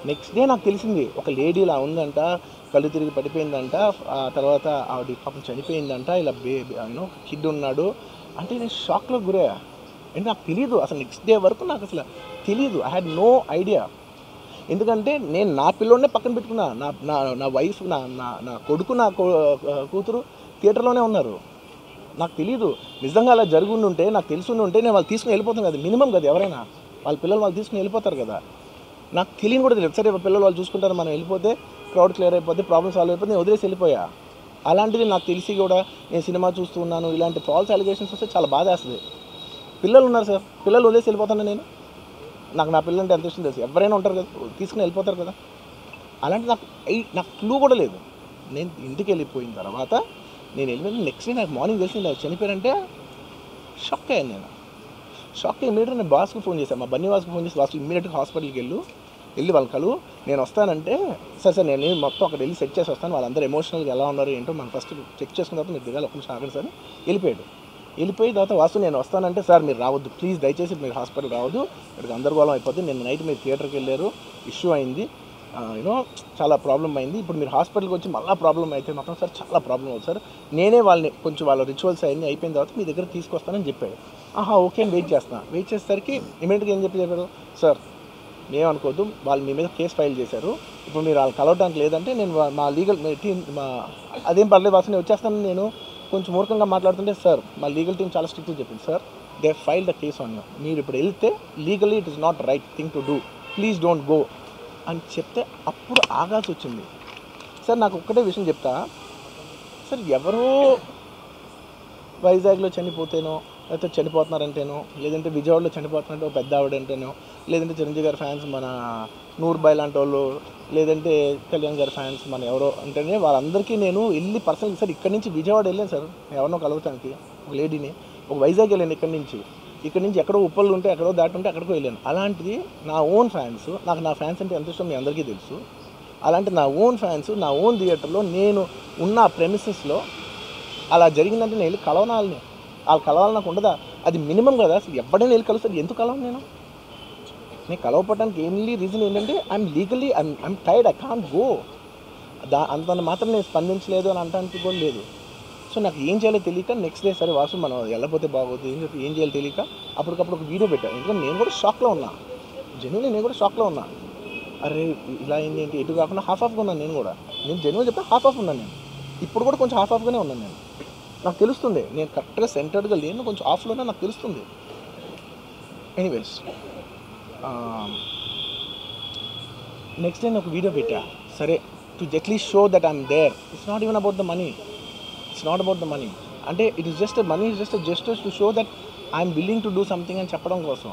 Next day నాకు తెలిసింది ఒక లేడీ ఇలా ఉందంట, కళ్ళు తిరిగి పడిపోయిందంట, ఆ తర్వాత ఆవిడ పాపం చనిపోయిందంట, ఇలా యూనో కిడ్ ఉన్నాడు అంటే నేను షాక్లో గురయ్యా. అంటే నాకు తెలీదు అసలు, నెక్స్ట్ డే వరకు నాకు అసలు తెలీదు. I had no idea. ఎందుకంటే నేను నా పిల్లోడినే పక్కన పెట్టుకున్నా, నా నా నా వైఫ్, నా నా నా కొడుకు, నా కూతురు థియేటర్లోనే ఉన్నారు. నాకు తెలీదు. నిజంగా అలా జరుగుండి ఉంటే, నాకు తెలుసుండి ఉంటే నేను వాళ్ళు తీసుకుని వెళ్ళిపోతాను కదా, మినిమం కదా, ఎవరైనా వాళ్ళ పిల్లలు వాళ్ళు తీసుకుని వెళ్ళిపోతారు కదా. నాకు తెలియని కూడా తెలియదు. సరే పిల్లలు వాళ్ళు చూసుకుంటారు, మనం వెళ్ళిపోతే క్రౌడ్ క్లియర్ అయిపోతే, ప్రాబ్లమ్ సాల్వ్ అయిపోతే, నేను వదిలేసి వెళ్ళిపోయా. అలాంటిది నాకు తెలిసి కూడా నేను సినిమా చూస్తూ ఉన్నాను, ఇలాంటి ఫాల్స్ అలిగేషన్స్ వస్తే చాలా బాధ వేస్తుంది. పిల్లలు ఉన్నారు సార్, పిల్లలు వదిలేసి వెళ్ళిపోతాను నేను. నాకు నా పిల్లలు అంటే ఎంత ఇష్టం తెలుసు, ఎవరైనా ఉంటారు కదా, తీసుకుని వెళ్ళిపోతారు కదా. అలాంటి నాకు క్లూ కూడా లేదు. నేను ఇంటికి వెళ్ళిపోయిన తర్వాత నేను వెళ్ళిపోయిన నెక్స్ట్ డే నాకు మార్నింగ్ తెలిసి నాకు చనిపోయారంటే షాక్ అయ్యాను నేను. షాక్ అయ్యి ఇమీడియట్గా నేను బాస్కి ఫోన్ చేశాను, మా బన్నీ బాస్కి ఫోన్ చేసి, బాస్ ఇమీడియట్గా హాస్పిటల్కి వెళ్ళి వాళ్ళ కలువు, నేను వస్తానంటే సార్ నేను మొత్తం అక్కడ వెళ్ళి సెట్ చేసి వస్తాను, వాళ్ళందరూ ఎమోషనల్గా ఎలా ఉన్నారు ఏంటో మనం ఫస్ట్ చెక్ చేసుకున్న తర్వాత మీరు దిగాలి, ఒక నిమిషం ఆగండి సార్. వెళ్ళిపోయిన తర్వాత వాసు నేను వస్తానంటే, సార్ మీరు రావద్దు ప్లీజ్, దయచేసి మీరు హాస్పిటల్ రావద్దు, ఇక్కడికి గందరగోళం అయిపోద్ది, నేను నైట్ మీరు థియేటర్కి వెళ్ళారు, ఇష్యూ అయింది, యూనో చాలా ప్రాబ్లం అయింది, ఇప్పుడు మీరు హాస్పిటల్కి వచ్చి మళ్ళీ ప్రాబ్లం అయితే మాత్రం సార్ చాలా ప్రాబ్లం అవుతుంది సార్, నేనే వాళ్ళని కొంచెం వాళ్ళ రిచువల్స్ అన్నీ అయిపోయిన తర్వాత మీ దగ్గర తీసుకొస్తానని చెప్పాడు. ఓకే అని వెయిట్ చేసేసరికి ఇమీడియట్గా ఏం చెప్పారు, సార్ ఏమనుకోవద్దు, వాళ్ళు మీ మీద కేసు ఫైల్ చేశారు, ఇప్పుడు మీరు వాళ్ళు కలవడానికి లేదంటే నేను మా లీగల్ టీం అదేం పర్లేదు వాసు నేను వచ్చేస్తాను, నేను కొంచెం మూర్ఖంగా మాట్లాడుతుంటే, సార్ మా లీగల్ టీం చాలా స్ట్రిక్ట్గా చెప్పింది sir, they file the case on you, మీరు ఇప్పుడు వెళ్తే legally it is not right thing to do, please don't go అని చెప్తే అప్పుడు ఆగాల్సి వచ్చింది. సార్ నాకు ఒక్కటే విషయం చెప్తా సార్, ఎవరో వైజాగ్లో చనిపోతేనో, లేకపోతే చనిపోతున్నారంటేనో, లేదంటే విజయవాడలో చనిపోతున్నారంటే ఒక పెద్ద ఆవిడంటేనో, లేదంటే చిరంజీవి గారి ఫ్యాన్స్ మన నూర్బాయ్ లాంటి వాళ్ళు, లేదంటే కళ్యాణ్ గారి ఫ్యాన్స్ మన ఎవరో అంటేనే వాళ్ళందరికీ నేను వెళ్ళి పర్సనల్ సార్ ఇక్కడి నుంచి విజయవాడ వెళ్ళాను సార్, ఎవరినో కలవటానికి ఒక లేడీని, ఒక వైజాగ్ వెళ్ళాను ఇక్కడి నుంచి ఎక్కడో ఉప్పలు ఉంటే ఎక్కడో దాటి ఉంటే అక్కడికో వెళ్ళాను. అలాంటిది నా ఓన్ ఫ్యాన్స్, నాకు నా ఫ్యాన్స్ అంటే ఎంత ఇష్టం మీ అందరికీ తెలుసు, అలాంటి నా ఓన్ ఫ్యాన్స్ నా ఓన్ థియేటర్లో నేను ఉన్న ప్రెమిసెస్లో అలా జరిగిందంటే నేను వెళ్ళి కలవనాలని, వాళ్ళు కలవాలి నాకు ఉండదా, అది మినిమం కదా. అసలు ఎవడైనా వెళ్ళి కలుస్తారు, ఎందుకు కలవను నేను కలవపడడానికి ఓన్లీ రీజన్ ఏంటంటే I'm legally I'm tired, I can't go. అంత మాత్రం నేను స్పందించలేదు అని అనడానికి కూడా లేదు. సో నాకు ఏం చేయాలో తెలియక నెక్స్ట్ డే సరే వాసు మనం వెళ్ళకపోతే బాగోదు, ఏం చేయాలో తెలియక అప్పటికప్పుడు ఒక వీడియో పెట్టాను. ఎందుకంటే నేను కూడా షాక్లో ఉన్నా, జెన్యున్లీ నేను కూడా షాక్లో ఉన్నా. అరే ఇలా అయింది ఏంటి, ఎటు కాకుండా హాఫ్ ఉన్నాను నేను జెన్యున్ చెప్తే హాఫ్ ఉన్నాను నేను, ఇప్పుడు కూడా కొంచెం హాఫ్గానే ఉన్నాను నేను. నాకు తెలుస్తుంది నేను కరెక్ట్గా సెంటర్డ్గా లేను, కొంచెం ఆఫ్లోనే నాకు తెలుస్తుంది. ఎనీవేస్ నెక్స్ట్ డే ఒక వీడియో పెట్టా, సరే to at least show that I'm there, it's not even about the money, అంటే it is just money is just gestures to show that I'm willing to do something అని చెప్పడం కోసం.